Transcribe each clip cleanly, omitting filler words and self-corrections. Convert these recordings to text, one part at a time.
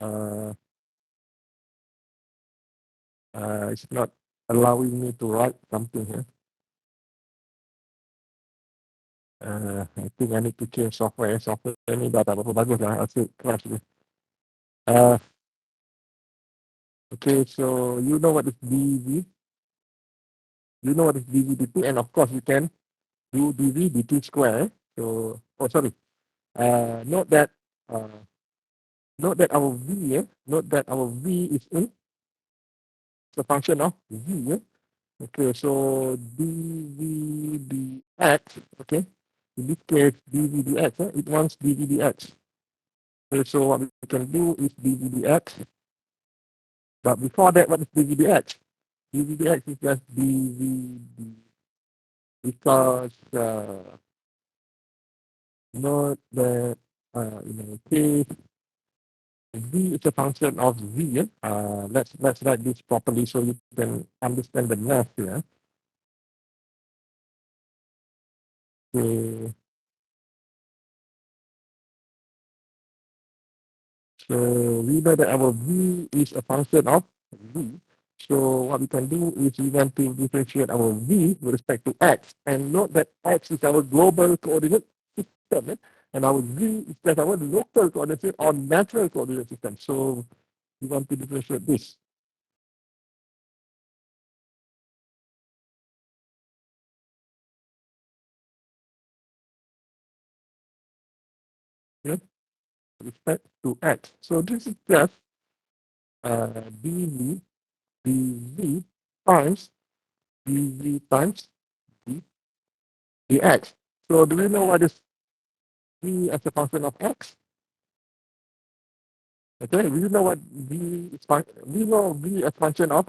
uh, it's not allowing me to write something here. I think I need to change software. Software ni dah tak berapa bagus lah. Asyik keras ni. Okay, so you know what is dv? You know what is dv dt, and of course you can do dv dt square. So, oh sorry. Note that our v, note that our v is in the function of v. Okay, so dv dx, okay, in this case dv dx, it wants dv dx. Okay, so what we can do is dv dx, but before that, what is dv dx? Dv dx is just dv d, because note that in our case v is a function of v. Let's write this properly so you can understand the math here. Okay. So we know that our v is a function of v. So what we can do is we want to differentiate our v with respect to x. And note that x is our global coordinate system. And our v is just our local coordinate or natural coordinate system. So we want to differentiate this. Okay? With respect to x. So this is just dv dv times dv times dx. So do we know what is v as a function of x? Okay, we know what v is we know v as function of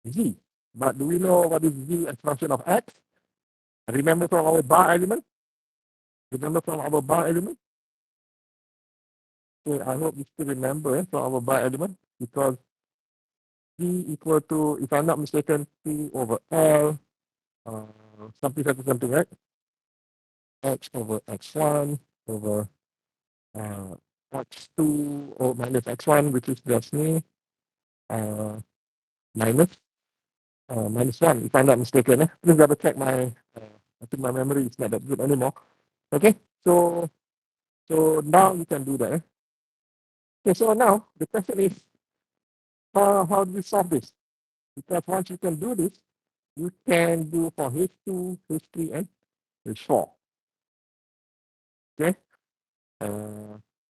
z, but do we know what is v as function of x? Remember from our bar element? Remember from our bar element? Okay, I hope you still remember from our bar element, because v equal to, if I'm not mistaken, 2 over L, something, right? X over x1 over x2 or minus x1, which is just me, minus -1, if I'm not mistaken. Please double check my, I think my memory is not that good anymore. Okay, so now you can do that. Okay, so now the question is, how do we solve this? Because once you can do this, you can do for H2, H3, and H4. Okay,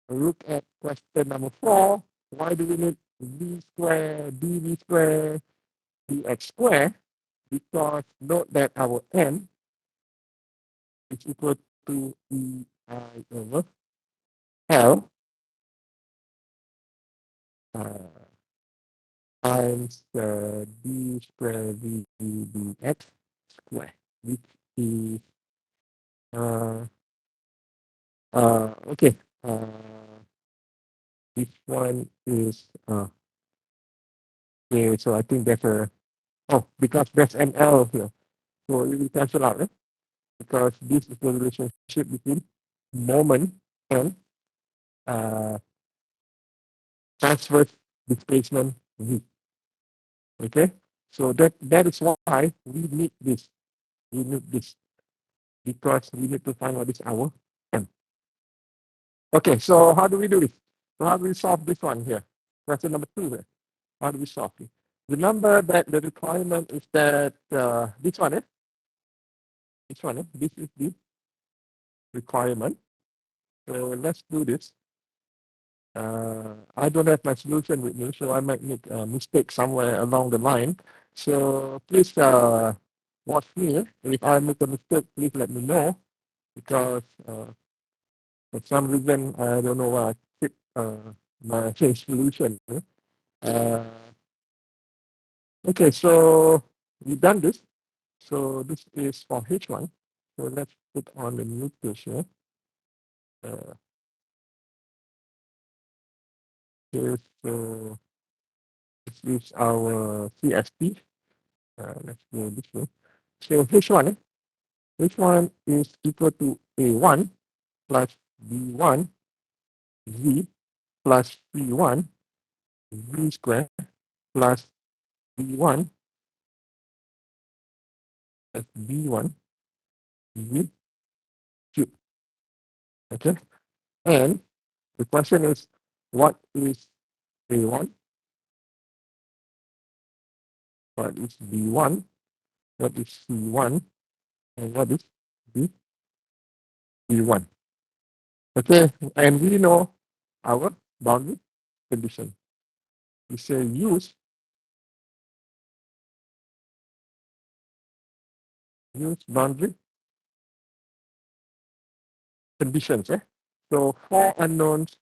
look at question number 4. Why do we need v square, dv square, dx square? Because note that our n is equal to ei over L times d square v dx square, which is okay. This one is okay. So I think there's a, oh, because there's an L here, so it will cancel out. Because this is the relationship between moment and transverse displacement v. Okay, so that is why we need this. We need this because we need to find what is our m. Okay, so how do we do this? So how do we solve this one here? Question number 2 here. How do we solve it? Remember that the requirement is that this one, this is the requirement. So let's do this. I don't have my solution with me, so I might make a mistake somewhere along the line. So please watch me. If I make a mistake, please let me know, because for some reason I don't know why I picked my solution. Uh, okay, so we've done this. So this is for H1. So let's put on the new page here. Okay, so this is our CSP. Let's go this way. So H1, H1 is equal to A1 plus B1 Z plus C1 V square plus B1 plus B1 V cube. Okay, and the question is, what is A1? What is B1? What is C1? And what is B1? Okay, and we know our boundary condition. We say use boundary conditions. So four unknowns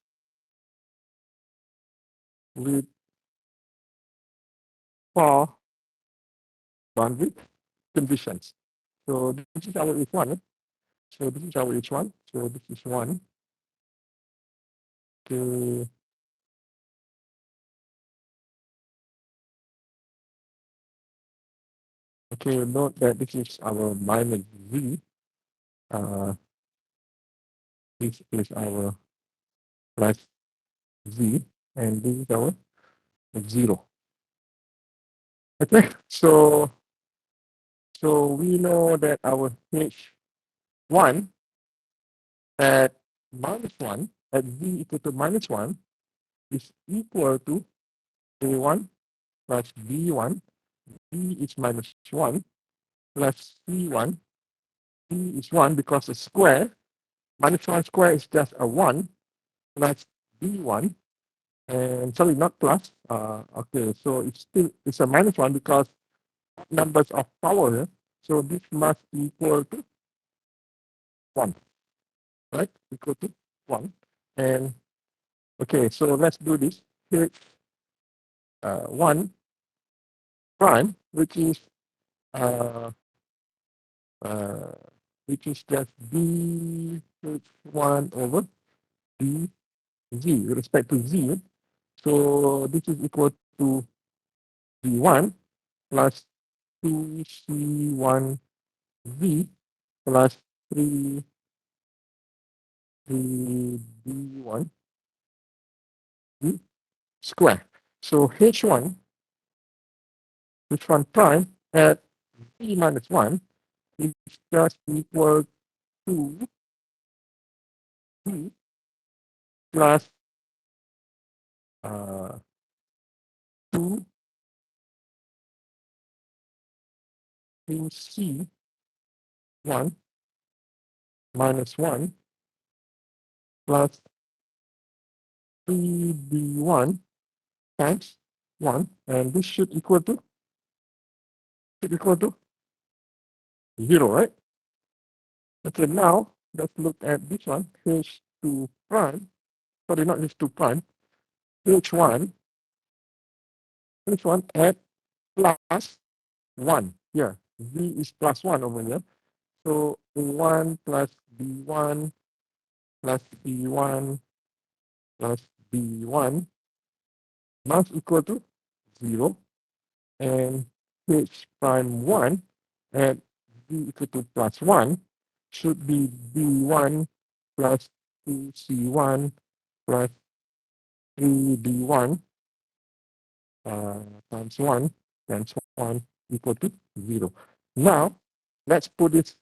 with four boundary conditions. So this is our H1. So this is our H1. So this is one. Okay. Okay, note that this is our minus Z. This is our plus Z, and this is our 0. Okay, so we know that our H1 at minus 1, at Z equal to minus 1, is equal to A1 plus B1. B is minus 1 plus C1. B is 1 because the square, minus 1 square is just a 1 plus B1. And sorry, not plus. Okay, so it's a minus 1 because numbers of power. So this must equal to 1, right? Equal to 1. And okay, so let's do this. H 1 prime, uh, uh, which is just dh1 over dz with respect to z. So this is equal to d1 plus 2c1 v plus 3 d1 v square. So h1 prime at v minus 1 is just equal to v plus 2 c1 minus 1 plus 3d1 times 1, and this should equal to 0, right? Okay, now let's look at this one, h2 prime, sorry, not h2 prime, h1 at plus 1 here. V is plus 1 over here. So A1 plus B1 plus C1 plus B1 must equal to 0. And H prime 1 at V equal to plus 1 should be B1 plus 2C1 plus 3B1 times 1 times 1 equal to 0. Now, let's put this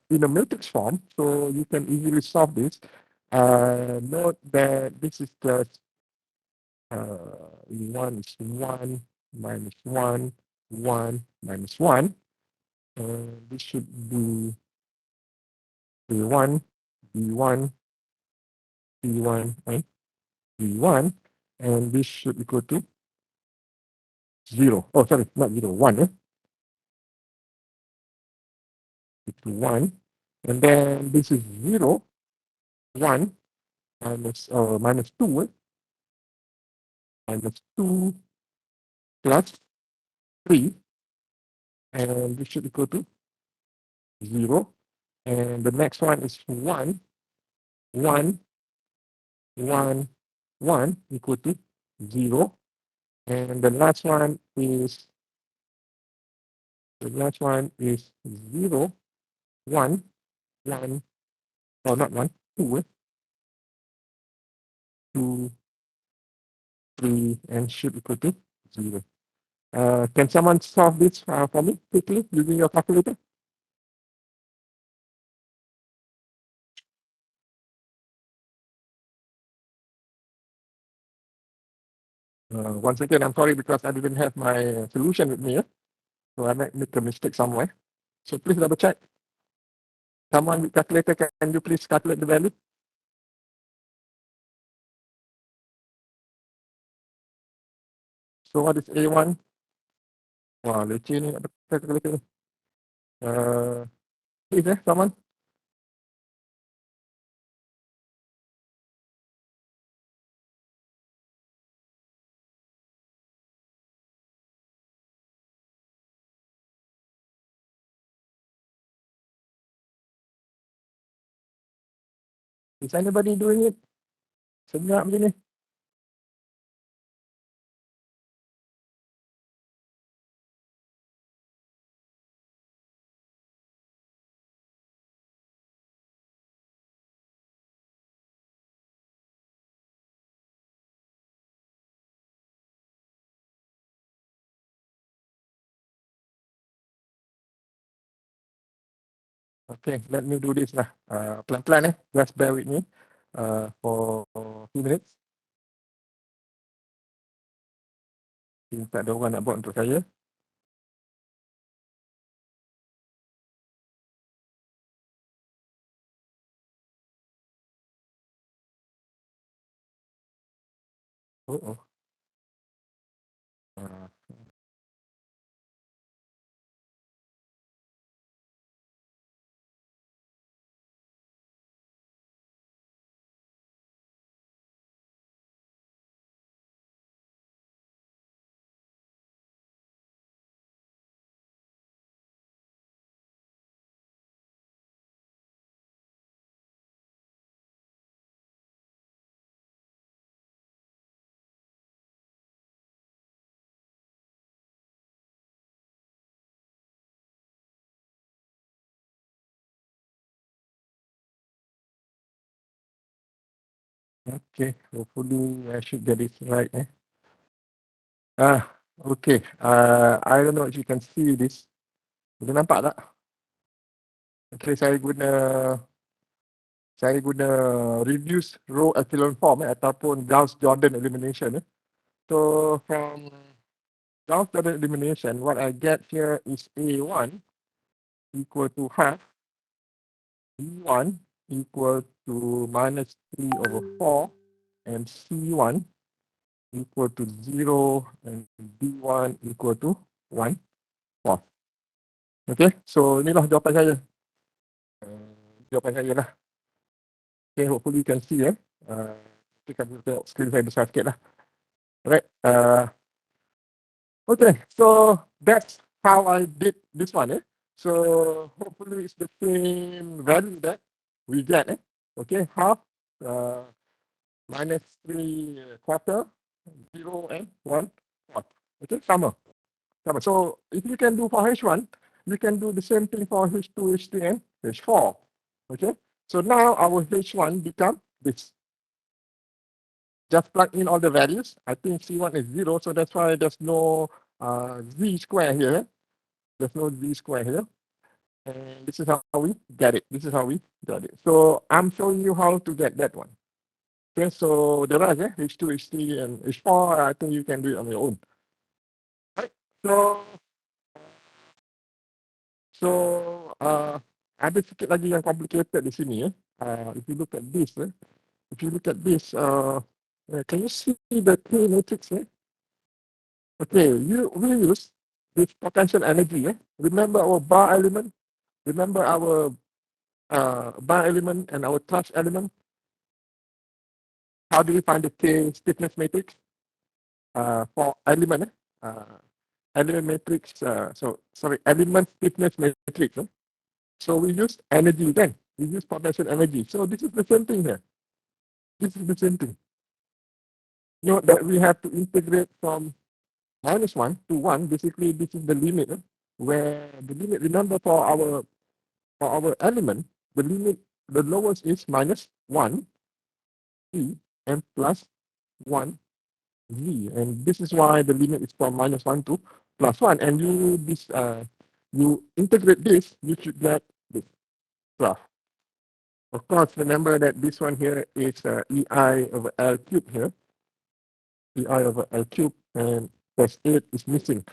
in a matrix form so you can easily solve this. Note that this is just 1 is 1 minus 1, 1 minus 1. This should be A1, B1, C1, and B1. And this should equal to 0. Oh, sorry, not 0, 1. To 1. And then this is 0, 1 minus 2, minus 2 plus 3. And this should equal to 0. And the next one is 1, 1, 1, 1 equal to 0. And the last one is 0, 1, 1, oh not 1, 2, 2, 3 and should equal to 0. Can someone solve this for me quickly using your calculator? Once again, I'm sorry because I didn't have my solution with me. So I might make a mistake somewhere. So please double check. Someone with calculator, can you please calculate the value? So what is A1? Wah, leceh ni nak pakai calculator ni. Please someone. Is anybody doing it? Senyap macam ni. Okay, let me do this lah. Pelan-pelan just bear with me for a few minutes. Tak ada orang nak buat untuk saya. Oh. Okay, hopefully I should get it right. Okay. I don't know if you can see this. Boleh nampak tak? Okay, saya guna reduce row echelon form ataupun Gauss Jordan elimination. So from Gauss Jordan elimination, what I get here is A1 equal to half, B1 equal to minus 3 over 4, and C1 equal to 0, and D1 equal to 1 4. Okay, so inilah jawapan saya. Jawapan saya lah. Okay, hopefully you can see kita tengok screen saya besar sikit lah. Alright. Okay, so that's how I did this one. So hopefully it's the same value that we get. Okay, half, minus 3 quarter, 0 and 1 quarter. Okay, sama. So if you can do for H1, you can do the same thing for H2, H3, and H4. Okay, so now our H1 become this. Just plug in all the values. I think C1 is 0, so that's why there's no Z square here. There's no Z square here. And this is how we get it. This is how we got it. So I'm showing you how to get that one. Okay, so the rest, H2, H3, and H4, I think you can do it on your own. Right. So ada sikit lagi yang complicated di sini. If you look at this, can you see the K matrix? Okay, we use this potential energy. Remember our bar element? Remember our bar element and our touch element? How do we find the K stiffness matrix for element? Element matrix, element stiffness matrix. So we use energy then. We use potential energy. So this is the same thing here. This is the same thing. Note that we have to integrate from -1 to 1. Basically, this is the limit. Where the limit, remember for our element, the limit, the lowest is -1, e, and plus 1, v, and this is why the limit is from -1 to +1. And you integrate this, you should get this graph. Of course, remember that this one here is ei over L cube here, ei over L cube, and plus 8 is missing.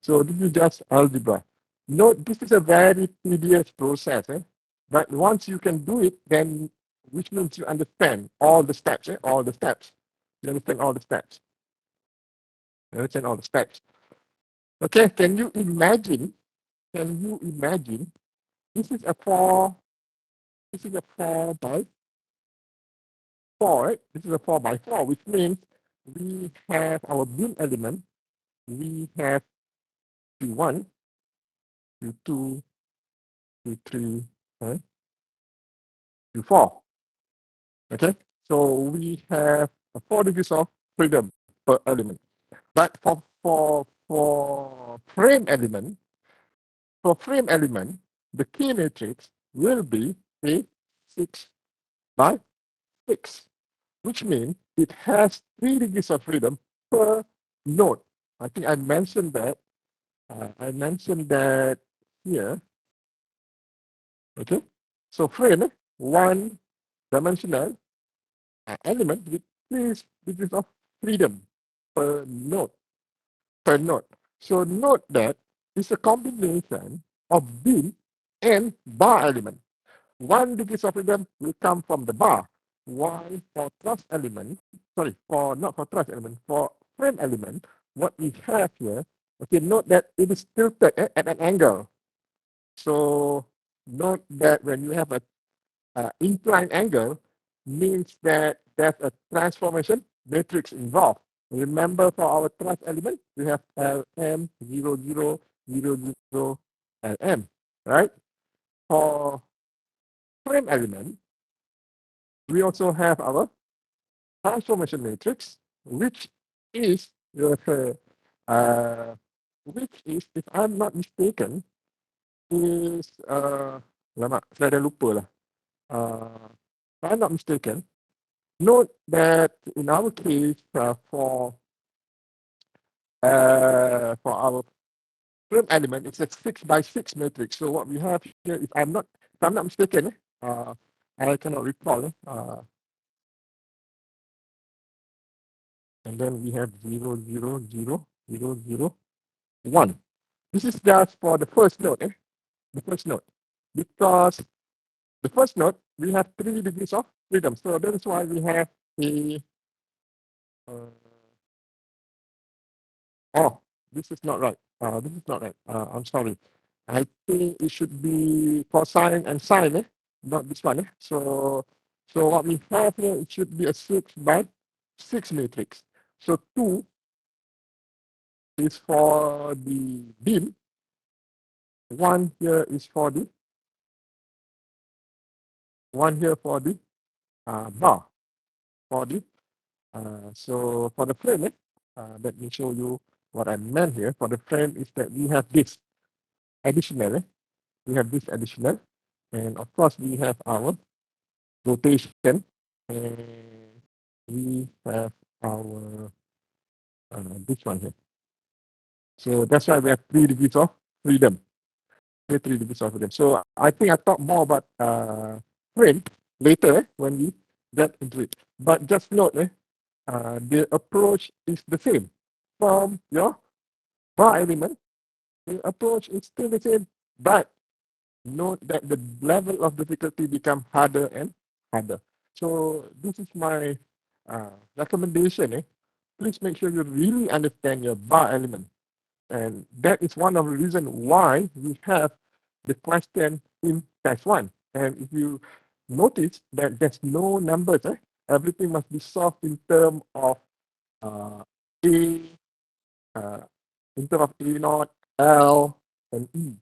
So this is just algebra. Note, this is a very tedious process, but once you can do it, then which means you understand all the steps, all the steps. You understand all the steps. You understand all the steps. Okay, can you imagine? Can you imagine? This is a 4. This is a 4 by 4, right? This is a 4 by 4, which means we have our beam element. We have Q1, Q2, Q3, right? Q4. Okay, so we have 4 degrees of freedom per element. But for frame element, the key matrix will be a 6 by 6, which means it has 3 degrees of freedom per node. I think I mentioned that. Here. Okay, so frame, one dimensional element with 3 degrees of freedom per node. So note that it's a combination of beam and bar element. 1 degree of freedom will come from the bar, while for truss element, not for truss element, for frame element, what we have here, okay, note that it is tilted at an angle. So note that when you have a inclined angle, means that there's a transformation matrix involved. Remember, for our truss element, we have Lm 0, 0, 0, 0, Lm, right? For frame element, we also have our transformation matrix, which is, uh, if I'm not mistaken, is, lama, saya dah lupa lah. If I'm not mistaken, note that in our case, for our frame element, it's a 6 by 6 matrix. So what we have here, if I'm not mistaken, I cannot recall. And then we have 0, 0, 0, 0, 0, 1. This is just for the first node, the first node. Because the first node, we have 3 degrees of freedom. So that is why we have a, oh, this is not right. This is not right. I'm sorry. I think it should be cosine and sine, not this one. So what we have here, it should be a 6 by 6 matrix. So 2 is for the beam. 1 here is for the bar. So for the frame, let me show you what I meant here. For the frame is that we have this additional. And of course we have our rotation, and we have our this one here. So that's why we have 3 degrees of freedom. 3 degrees of freedom. So I think I talk more about frame later when we get into it. But just note, the approach is the same. From your bar element, the approach is still the same, but note that the level of difficulty become harder and harder. So this is my recommendation. Please make sure you really understand your bar element. And that is one of the reasons why we have the question in test 1. And if you notice that there's no numbers, everything must be solved in terms of A, uh, in terms of A naught, L, and E.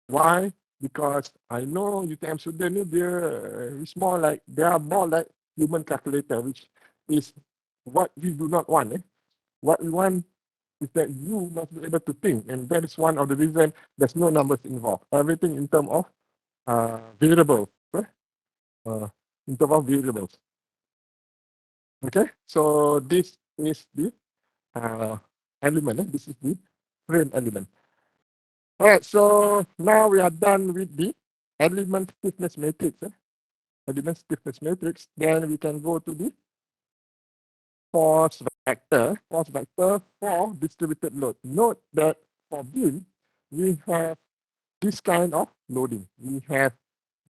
Why? Because I know UTM student it's more like, they are more like human calculator, which is what we do not want. What we want is that you must be able to think, and that is one of the reasons there's no numbers involved. Everything in terms of variables. Uh, in terms of variables. Okay, so this is the uh, element. This is the frame element. All right, so now we are done with the element stiffness matrix. Element stiffness matrix. Then we can go to the force vector. Force vector for distributed load. Note that for beam, we have this kind of loading. We have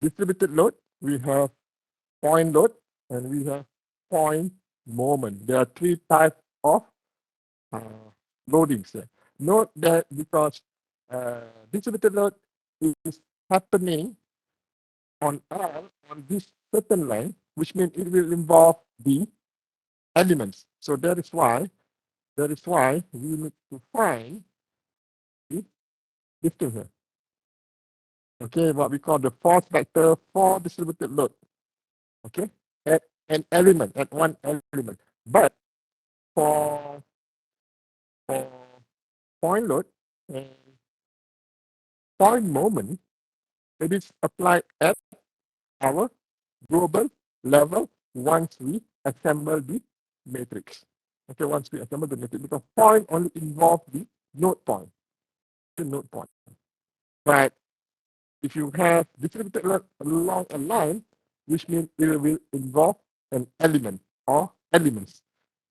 distributed load, we have point load, and we have point moment. There are three types of uh, loadings. Note that because distributed load is happening on R on this certain line, which means it will involve the elements. So that is why we need to find the distance here. Okay, what we call the force vector for distributed load. Okay, at an element, at one element. But for, for point load and point moment, it is applied at our global level once we assemble the matrix. Okay, once we assemble the matrix, because point only involves the node point, the node point. But if you have distributed load along a line, which means it will involve an element or elements.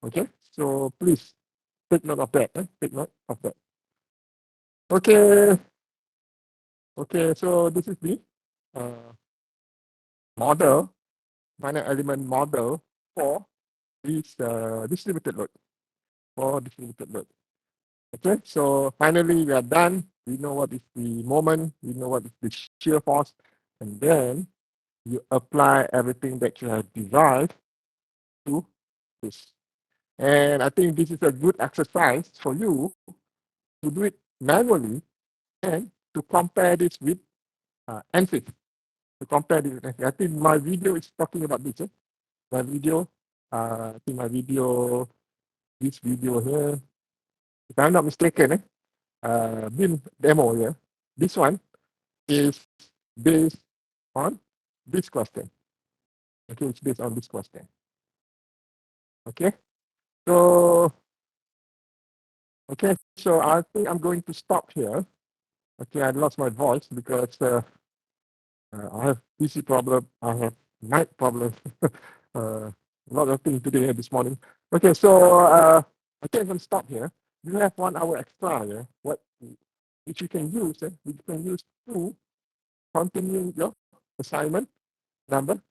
Okay, so please take note of that. Take note of that. Okay, okay. So this is the uh, model, finite element model for this distributed load. For distributed load. Okay, so finally we are done. We know what is the moment. We know what is the shear force, and then you apply everything that you have derived to this. And I think this is a good exercise for you to do it manually and to compare this with NFIT. To compare this with NFIT. I think my video is talking about this. My video, I think my video, this video here, if I'm not mistaken, BIM demo here, this one is based on this question. Okay, it's based on this question. Okay, so I think I'm going to stop here. Okay, I lost my voice because I have PC problem, I have night problem, a lot of things today this morning. Okay, so I think I'm going to stop here. You have 1 hour extra here, which you can use, to continue your assignment number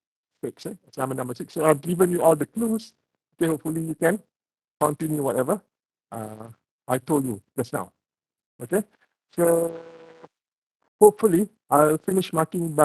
6. Assignment number 6. So I've given you all the clues. Okay, hopefully you can continue whatever I told you just now. Okay, so hopefully I'll finish marking by